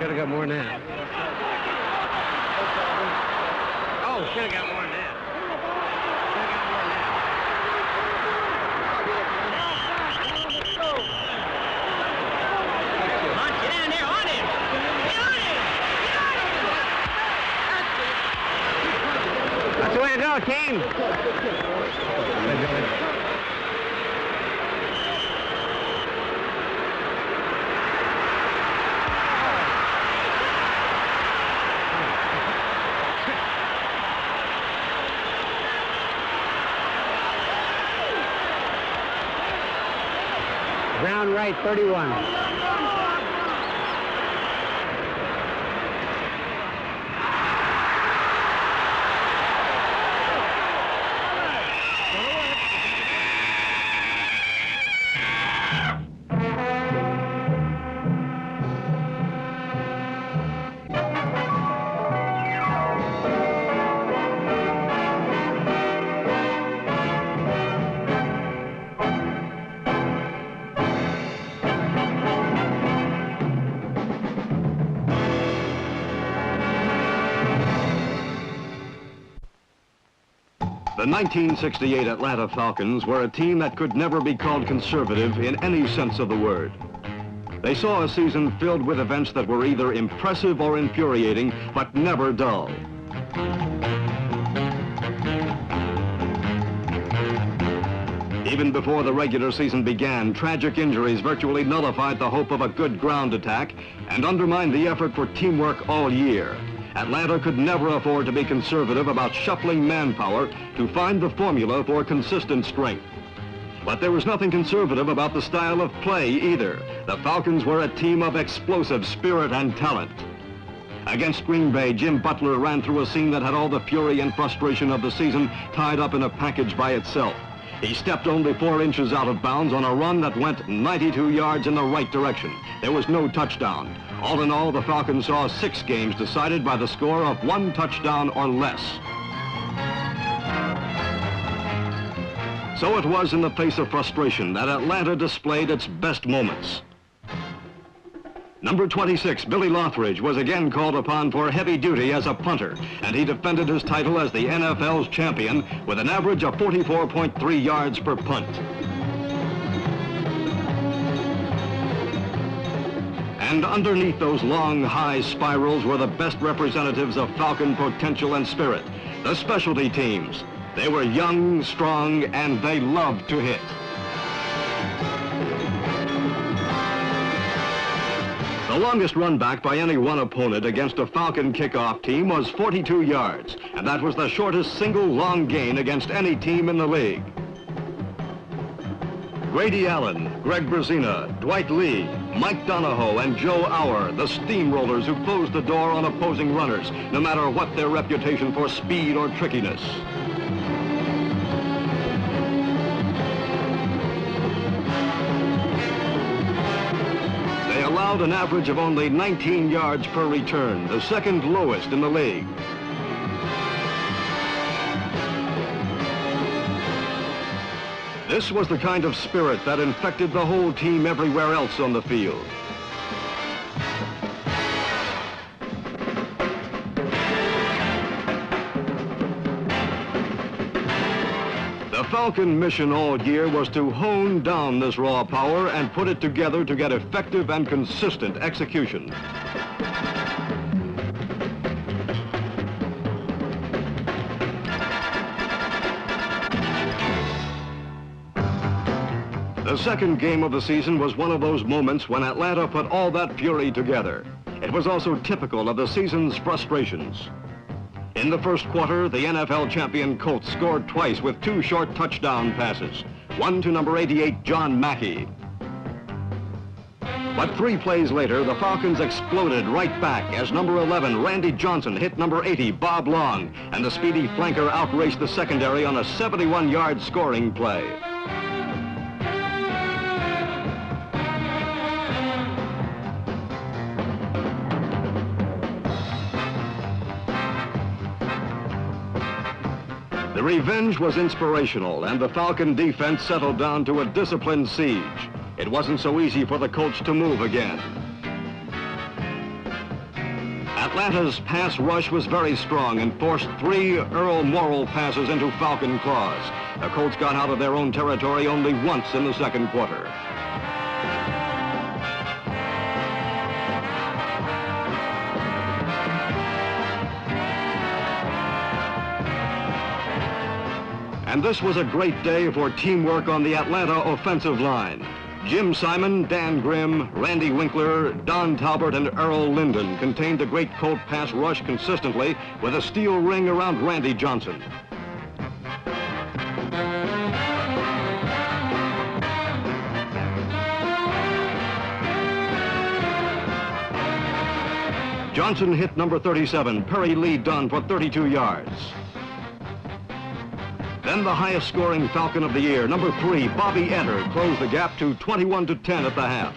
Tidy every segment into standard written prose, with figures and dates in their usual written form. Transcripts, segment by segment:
Should have got more than that. Oh, should have got more than that. Should have got more than that. Come on, get down there, on him! Get on him! Get on him! That's the way to go, team. Round right, 31. The 1968 Atlanta Falcons were a team that could never be called conservative in any sense of the word. They saw a season filled with events that were either impressive or infuriating, but never dull. Even before the regular season began, tragic injuries virtually nullified the hope of a good ground attack and undermined the effort for teamwork all year. Atlanta could never afford to be conservative about shuffling manpower to find the formula for consistent strength. But there was nothing conservative about the style of play either. The Falcons were a team of explosive spirit and talent. Against Green Bay, Jim Butler ran through a scene that had all the fury and frustration of the season tied up in a package by itself. He stepped only 4 inches out of bounds on a run that went 92 yards in the right direction. There was no touchdown. All in all, the Falcons saw 6 games decided by the score of 1 touchdown or less. So it was in the face of frustration that Atlanta displayed its best moments. Number 26, Billy Lothridge, was again called upon for heavy duty as a punter, and he defended his title as the NFL's champion with an average of 44.3 yards per punt. And underneath those long, high spirals were the best representatives of Falcon potential and spirit, the specialty teams. They were young, strong, and they loved to hit. The longest run back by any one opponent against a Falcon kickoff team was 42 yards, and that was the shortest single long gain against any team in the league. Grady Allen, Greg Brazina, Dwight Lee, Mike Donahoe, and Joe Auer, the steamrollers who closed the door on opposing runners, no matter what their reputation for speed or trickiness. They allowed an average of only 19 yards per return, the second lowest in the league. This was the kind of spirit that infected the whole team everywhere else on the field. The Falcon mission all year was to hone down this raw power and put it together to get effective and consistent execution. The second game of the season was one of those moments when Atlanta put all that fury together. It was also typical of the season's frustrations. In the first quarter, the NFL champion Colts scored twice with 2 short touchdown passes, one to number 88, John Mackey. But 3 plays later, the Falcons exploded right back as number 11, Randy Johnson, hit number 80, Bob Long, and the speedy flanker outraced the secondary on a 71-yard scoring play. The revenge was inspirational, and the Falcon defense settled down to a disciplined siege. It wasn't so easy for the Colts to move again. Atlanta's pass rush was very strong and forced 3 Earl Morrall passes into Falcon claws. The Colts got out of their own territory only once in the second quarter. And this was a great day for teamwork on the Atlanta offensive line. Jim Simon, Dan Grimm, Randy Winkler, Don Talbert, and Earl Linden contained the great Colt pass rush consistently with a steel ring around Randy Johnson. Johnson hit number 37, Perry Lee Dunn, for 32 yards. Then the highest scoring Falcon of the year, number 3, Bobby Enter, closed the gap to 21-10 at the half.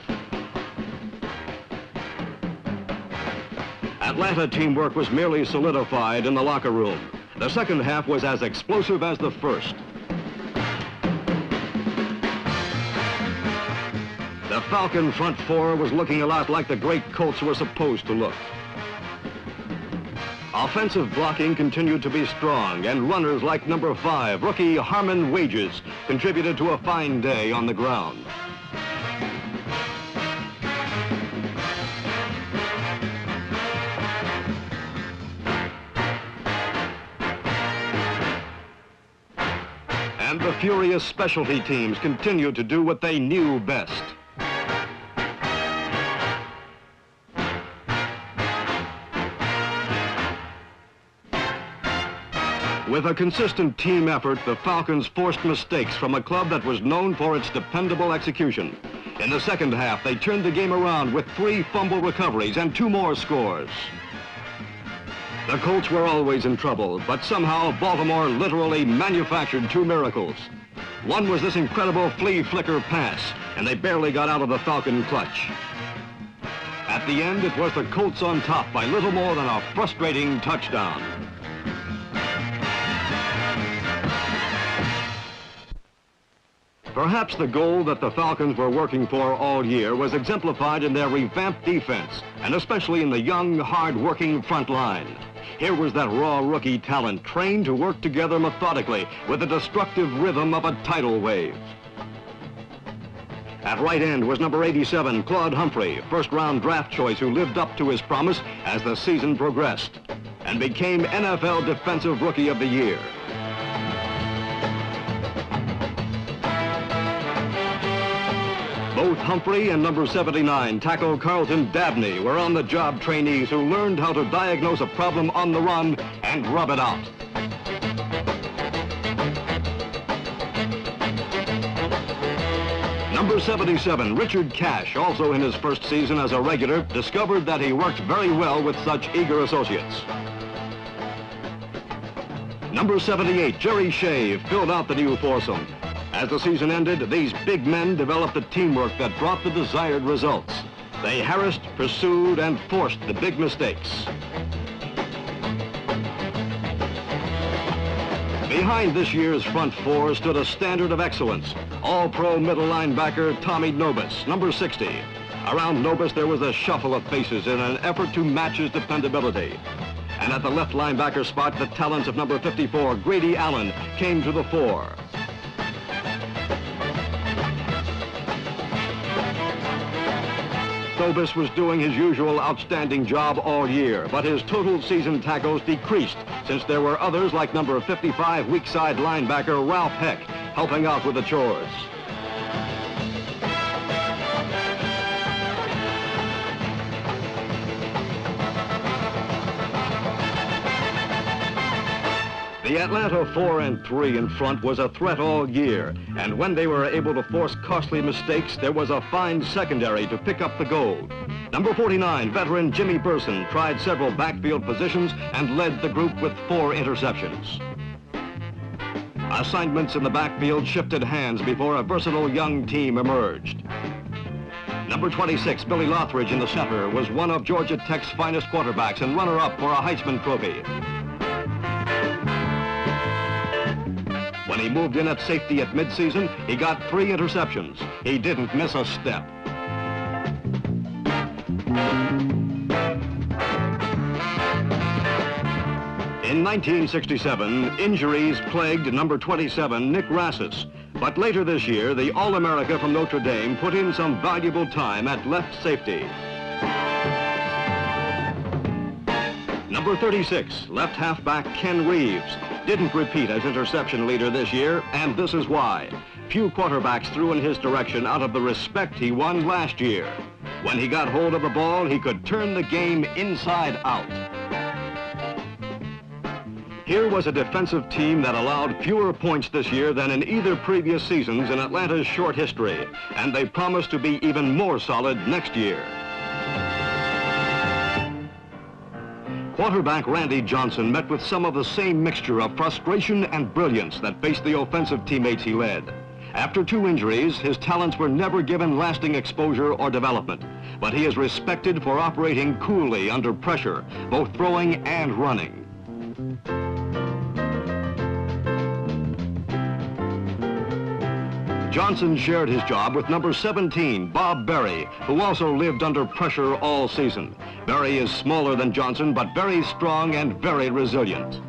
Atlanta teamwork was merely solidified in the locker room. The second half was as explosive as the first. The Falcon front four was looking a lot like the great Colts were supposed to look. Offensive blocking continued to be strong, and runners like number 5, rookie Harmon Wages, contributed to a fine day on the ground. And the furious specialty teams continued to do what they knew best. With a consistent team effort, the Falcons forced mistakes from a club that was known for its dependable execution. In the second half, they turned the game around with 3 fumble recoveries and 2 more scores. The Colts were always in trouble, but somehow Baltimore literally manufactured 2 miracles. One was this incredible flea flicker pass, and they barely got out of the Falcon clutch. At the end, it was the Colts on top by little more than a frustrating touchdown. Perhaps the goal that the Falcons were working for all year was exemplified in their revamped defense, and especially in the young, hard-working front line. Here was that raw rookie talent trained to work together methodically with the destructive rhythm of a tidal wave. At right end was number 87, Claude Humphrey, first-round draft choice who lived up to his promise as the season progressed and became NFL Defensive Rookie of the Year. Both Humphrey and number 79, tackle Carlton Dabney, were on-the-job trainees who learned how to diagnose a problem on the run and rub it out. Number 77, Richard Cash, also in his first season as a regular, discovered that he worked very well with such eager associates. Number 78, Jerry Shea, filled out the new foursome. As the season ended, these big men developed the teamwork that brought the desired results. They harassed, pursued, and forced the big mistakes. Behind this year's front four stood a standard of excellence. All-pro middle linebacker Tommy Nobis, number 60. Around Nobis there was a shuffle of faces in an effort to match his dependability. And at the left linebacker spot, the talents of number 54, Grady Allen, came to the fore. Nobis was doing his usual outstanding job all year, but his total season tackles decreased since there were others like number 55 weak side linebacker Ralph Heck helping out with the chores. The Atlanta 4 and 3 in front was a threat all year, and when they were able to force costly mistakes, there was a fine secondary to pick up the gold. Number 49, veteran Jimmy Burson, tried several backfield positions and led the group with 4 interceptions. Assignments in the backfield shifted hands before a versatile young team emerged. Number 26, Billy Lothridge in the center, was one of Georgia Tech's finest quarterbacks and runner-up for a Heisman Trophy. When he moved in at safety at midseason, he got 3 interceptions. He didn't miss a step. In 1967, injuries plagued number 27, Nick Rassis. But later this year, the All-America from Notre Dame put in some valuable time at left safety. Number 36, left halfback Ken Reeves, didn't repeat as interception leader this year, and this is why. Few quarterbacks threw in his direction out of the respect he won last year. When he got hold of the ball, he could turn the game inside out. Here was a defensive team that allowed fewer points this year than in either previous seasons in Atlanta's short history, and they promise to be even more solid next year. Quarterback Randy Johnson met with some of the same mixture of frustration and brilliance that faced the offensive teammates he led. After 2 injuries, his talents were never given lasting exposure or development, but he is respected for operating coolly under pressure, both throwing and running. Johnson shared his job with number 17, Bob Berry, who also lived under pressure all season. Berry is smaller than Johnson, but very strong and very resilient.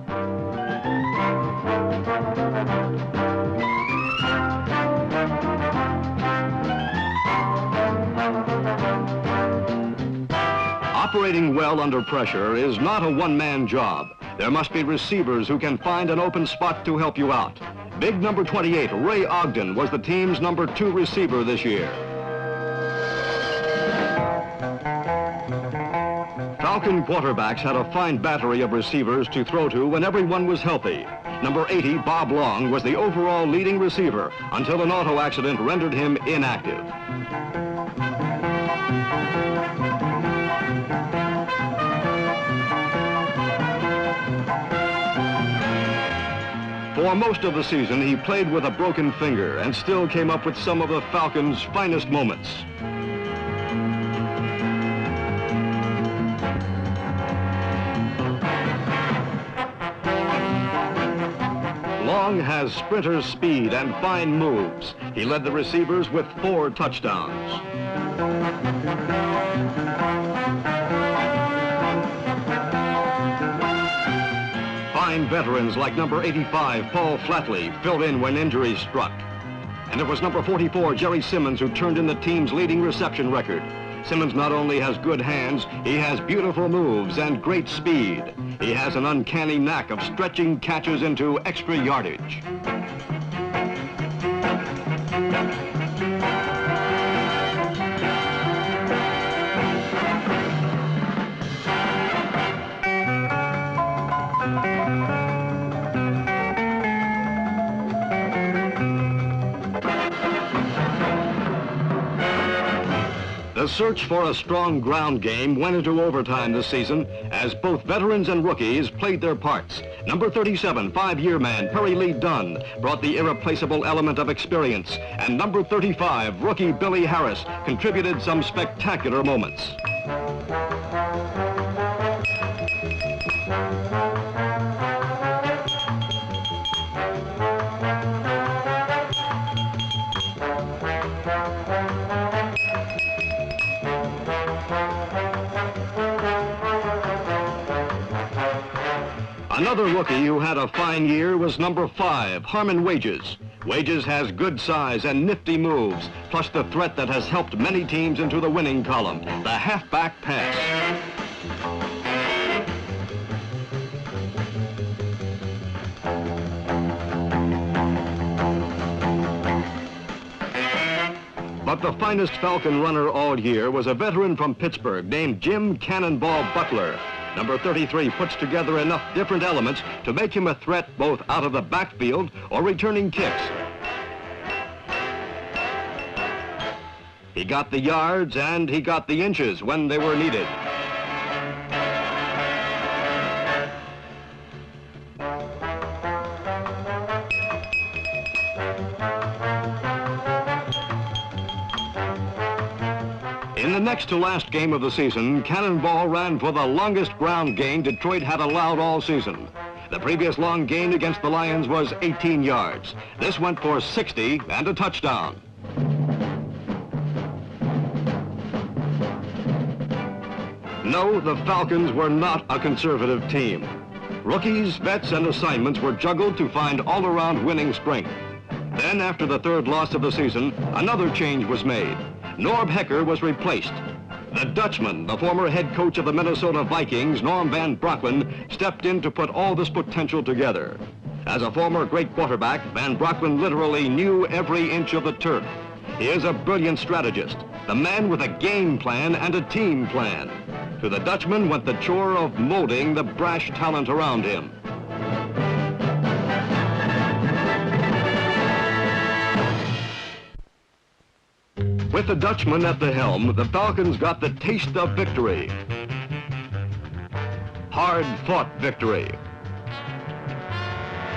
Operating well under pressure is not a one-man job. There must be receivers who can find an open spot to help you out. Big number 28, Ray Ogden, was the team's number 2 receiver this year. Falcon quarterbacks had a fine battery of receivers to throw to when everyone was healthy. Number 80, Bob Long, was the overall leading receiver until an auto accident rendered him inactive. For most of the season, he played with a broken finger and still came up with some of the Falcons' finest moments. Long has sprinter's speed and fine moves. He led the receivers with 4 touchdowns. Fine veterans like number 85, Paul Flatley, filled in when injuries struck. And it was number 44, Jerry Simmons, who turned in the team's leading reception record. Simmons not only has good hands, he has beautiful moves and great speed. He has an uncanny knack of stretching catches into extra yardage. The search for a strong ground game went into overtime this season as both veterans and rookies played their parts. Number 37, 5-year man Perry Lee Dunn, brought the irreplaceable element of experience, and number 35, rookie Billy Harris, contributed some spectacular moments. Another rookie who had a fine year was number 5, Harmon Wages. Wages has good size and nifty moves, plus the threat that has helped many teams into the winning column, the halfback pass. But the finest Falcon runner all year was a veteran from Pittsburgh named Jim Cannonball Butler. Number 33 puts together enough different elements to make him a threat both out of the backfield or returning kicks. He got the yards and he got the inches when they were needed. In the next to last game of the season, Cannonball ran for the longest ground gain Detroit had allowed all season. The previous long gain against the Lions was 18 yards. This went for 60 and a touchdown. No, the Falcons were not a conservative team. Rookies, vets, and assignments were juggled to find all-around winning strength. Then, after the third loss of the season, another change was made. Norb Hecker was replaced. The Dutchman, the former head coach of the Minnesota Vikings, Norm Van Brocklin, stepped in to put all this potential together. As a former great quarterback, Van Brocklin literally knew every inch of the turf. He is a brilliant strategist, the man with a game plan and a team plan. To the Dutchman went the chore of molding the brash talent around him. With the Dutchman at the helm, the Falcons got the taste of victory. Hard-fought victory.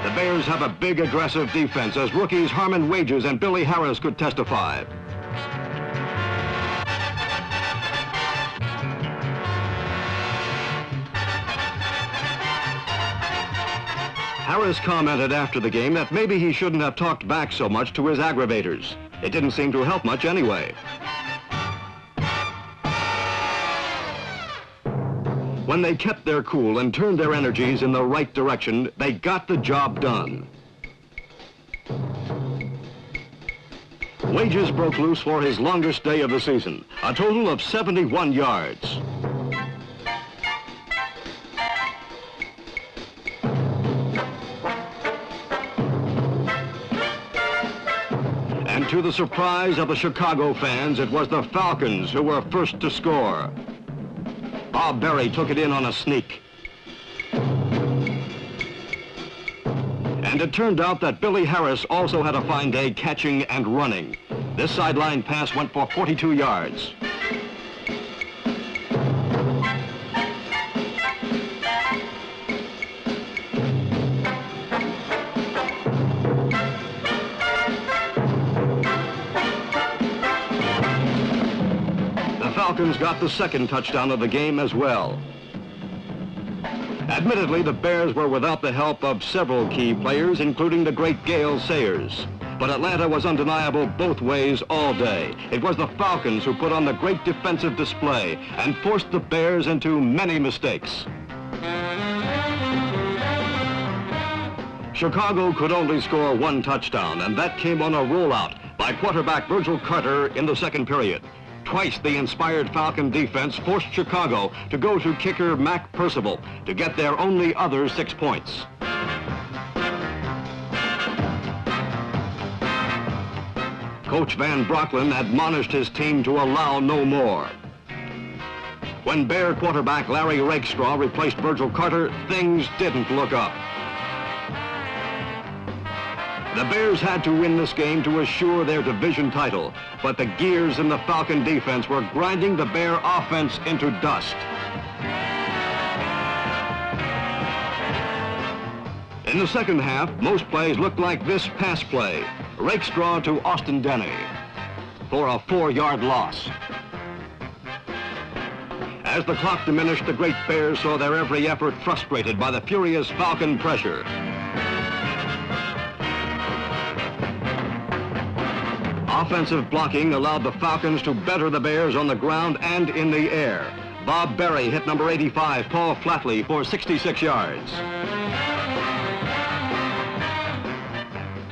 The Bears have a big, aggressive defense, as rookies Harmon Wages and Billy Harris could testify. Harris commented after the game that maybe he shouldn't have talked back so much to his aggravators. It didn't seem to help much anyway. When they kept their cool and turned their energies in the right direction, they got the job done. Wages broke loose for his longest day of the season, a total of 71 yards. And to the surprise of the Chicago fans, it was the Falcons who were first to score. Bob Berry took it in on a sneak. And it turned out that Billy Harris also had a fine day catching and running. This sideline pass went for 42 yards. Falcons got the second touchdown of the game as well. Admittedly, the Bears were without the help of several key players, including the great Gale Sayers. But Atlanta was undeniable both ways all day. It was the Falcons who put on the great defensive display and forced the Bears into many mistakes. Chicago could only score one touchdown, and that came on a rollout by quarterback Virgil Carter in the second period. Twice the inspired Falcon defense forced Chicago to go to kicker Mac Percival to get their only other 6 points. Coach Van Brocklin admonished his team to allow no more. When Bear quarterback Larry Rakestraw replaced Virgil Carter, things didn't look up. The Bears had to win this game to assure their division title, but the gears in the Falcon defense were grinding the Bear offense into dust. In the second half, most plays looked like this pass play. Rakestraw to Austin Denny for a 4-yard loss. As the clock diminished, the great Bears saw their every effort frustrated by the furious Falcon pressure. Offensive blocking allowed the Falcons to better the Bears on the ground and in the air. Bob Berry hit number 85, Paul Flatley, for 66 yards.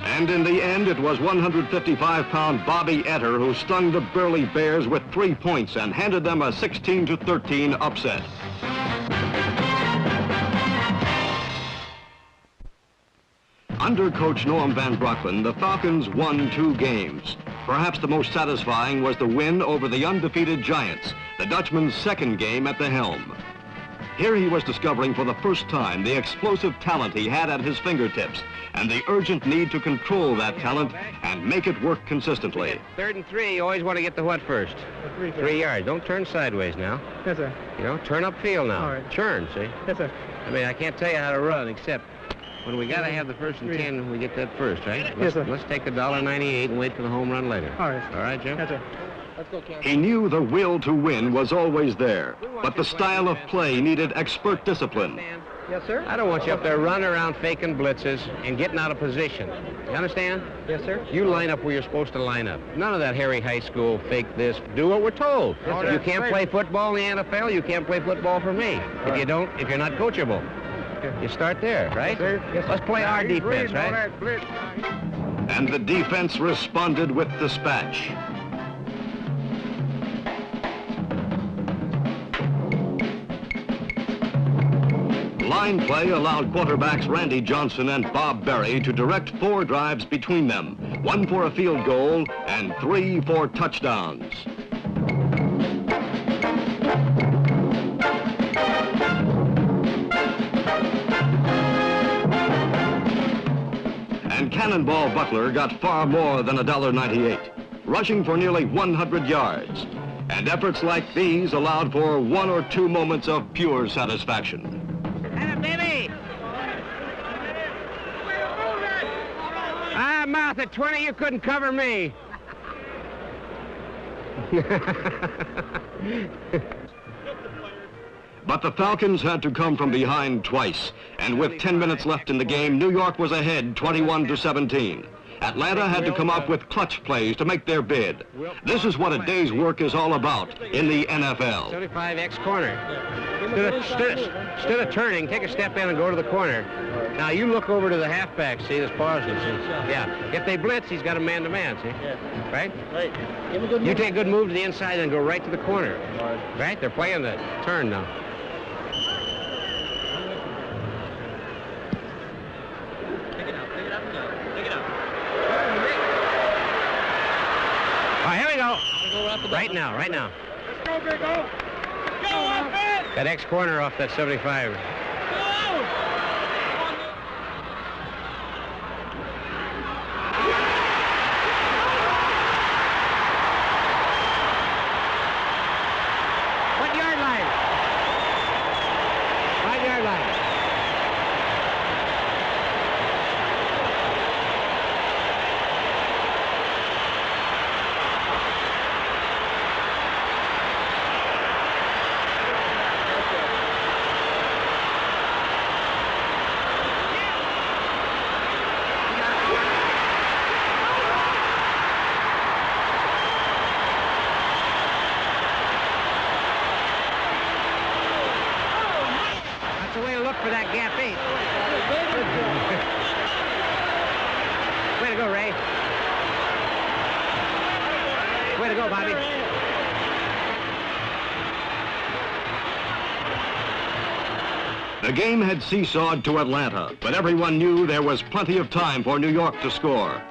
And in the end, it was 155-pound Bobby Etter who stung the burly Bears with 3 points and handed them a 16-13 upset. Under coach Norm Van Brocklin, the Falcons won 2 games. Perhaps the most satisfying was the win over the undefeated Giants, the Dutchman's second game at the helm. Here he was discovering for the first time the explosive talent he had at his fingertips and the urgent need to control that talent and make it work consistently. 3rd and 3, you always want to get the what first? 3 yards. Don't turn sideways now. Yes, sir. You know, turn upfield now. All right. Turn, see? Yes, sir. I mean, I can't tell you how to run except when we got to have the 1st and 10, we get that first, right? Yes, sir. Let's take the $1.98 and wait for the home run later. All right. All right, Jim? Yes, sir. Let's go, Ken. He knew the will to win was always there, but the style of play needed expert discipline. Yes, sir. I don't want you up there running around faking blitzes and getting out of position. You understand? Yes, sir. You line up where you're supposed to line up. None of that Harry High School, fake this. Do what we're told. Yes, sir. You can't play football in the NFL, you can't play football for me. If you're not coachable. You start there, right? Yes, Let's play our defense, right? And the defense responded with dispatch. Line play allowed quarterbacks Randy Johnson and Bob Berry to direct 4 drives between them, 1 for a field goal and 3 for touchdowns. And Cannonball Butler got far more than $1.98, rushing for nearly 100 yards. And efforts like these allowed for 1 or 2 moments of pure satisfaction. Mouth at 20, you couldn't cover me. But the Falcons had to come from behind twice, and with 10 minutes left in the game, New York was ahead 21-17. Atlanta had to come up with clutch plays to make their bid. This is what a day's work is all about in the NFL. 75X corner. Instead of turning, take a step in and go to the corner. Now you look over to the halfback, see, this Parsley, see? Yeah. If they blitz, he's got a man-to-man, see? Right? Right. You take a good move to the inside and go right to the corner. Right? They're playing the turn now. Right now. Let's go, Big O. Go, offense! That X corner off that 75. What yard line? 5-yard line. For that gap 8. Way to go, Ray. Way to go, Bobby. The game had seesawed to Atlanta, but everyone knew there was plenty of time for New York to score.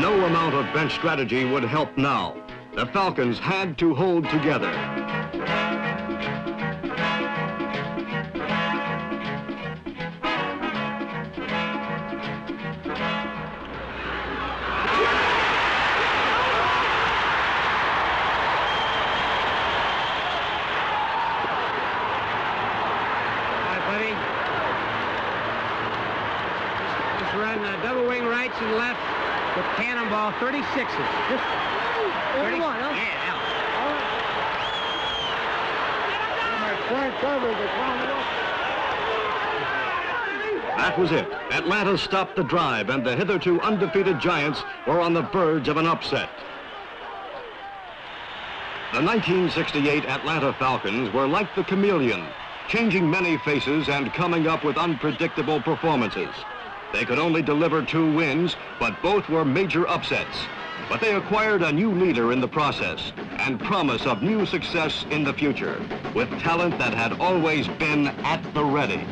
No amount of bench strategy would help now. The Falcons had to hold together. Just run double wing rights and left with cannonball 36s. 31, huh? Yeah. That was it. Atlanta stopped the drive, and the hitherto undefeated Giants were on the verge of an upset. The 1968 Atlanta Falcons were like the chameleon, changing many faces and coming up with unpredictable performances. They could only deliver 2 wins, but both were major upsets. But they acquired a new leader in the process and promise of new success in the future, with talent that had always been at the ready.